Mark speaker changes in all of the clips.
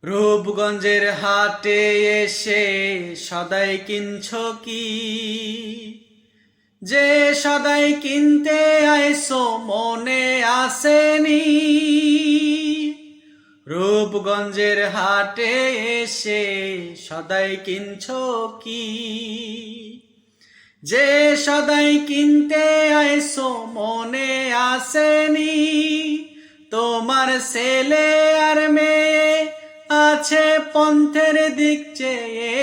Speaker 1: রূপগঞ্জের হাটে এসে সদাই কিনছ কি? যে সদাই কিনতে আইসো মনে আসেনি? রূপগঞ্জের হাটে এসে সদাই কিনছ কি? যে সদাই কিনতে আইসো মনে আসেনি? তোমার ছেলে আর মেয়ে আছে পন্থের দিক চেয়ে,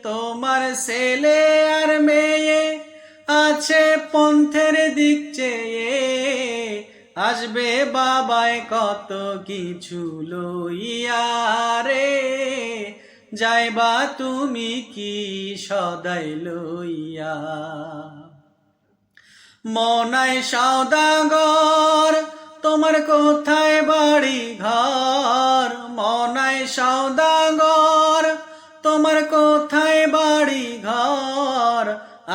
Speaker 1: তোমার ছেলে আর মেয়ে আছে পন্থের দিক চেয়ে। আসবে বাবায় কত কিছু লইয়া রে, যাইবা তুমি কি সদাই লইয়া? মনাই সওদাগর তোমার কোথায় বাড়ি ঘর? মনাই সওদাগর তোমার কোথায় বাড়ি ঘর?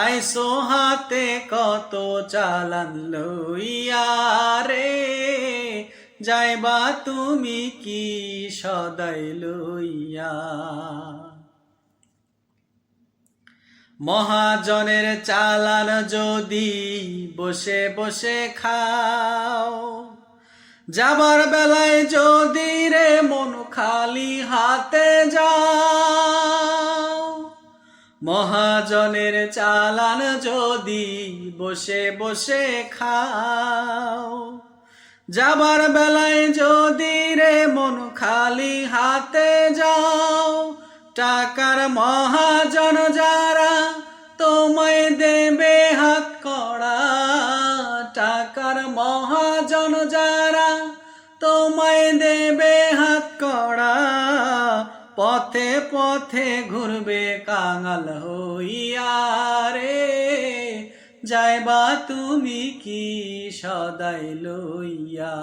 Speaker 1: আইসো হাতে কত চালান লইয়া রে, যাইবা তুমি কি সদাই লইয়া? মহাজনের চালান যদি বসে বসে খাও, যাবার বেলায় যদি রে মন খালি হাতে যাও। মহাজনের চালান যদি বসে বসে খাও, যাবার বেলায় যদি রে মন খালি হাতে যাও। টাকার মহাজন যারা তোমায় দেবে হাত কড়া, টাকার মহাজন যারা তোমায় দেবে হাত কড়া। পথে পথে ঘুরবে কাঙাল হইয়া রে, যাইবা তুমি কি সদাই লইয়া?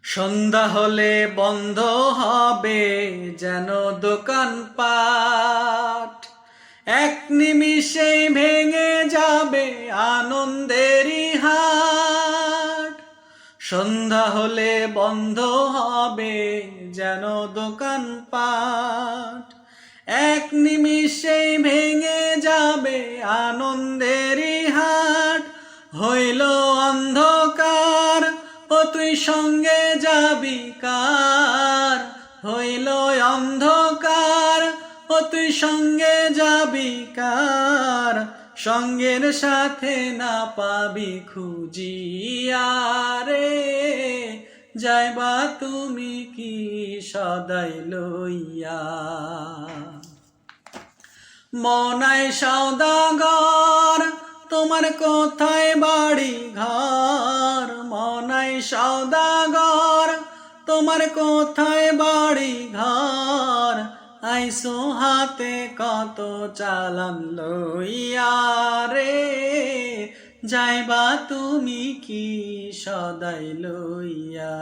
Speaker 1: সন্ধ্যা হলে বন্ধ হবে যেন দোকানপাট, এক নিমিষে ভেঙে যাবে আনন্দেরই হাট। সন্ধ্যা হলে বন্ধ হবে যেন দোকানপাট, এক নিমিষে ভেঙে যাবে আনন্দেরই হাট। হইল অন্ধকার ও তুই সঙ্গে যাবি কার? হইল অন্ধকার ও তুই সঙ্গে যাবি কার? সঙ্গের সাথে না পাবি খুঁজিয়া রে, যাইবা তুমি কি সদাই লইয়া? মনাই সওদাগর তোমার কোথায় বাড়ি ঘর? মনাই সওদাগর তোমার কোথায় বাড়ি ঘর? আইসো হাতে কত চালান লইয়া রে, যাইবা তুমি কি সদাই লইয়া?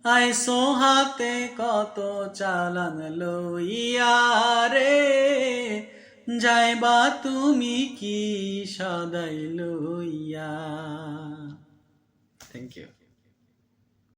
Speaker 1: আইসো হাতে কত চালান লইয়া রে, যাইবা তুমি কি সদাই লইয়া? Thank you.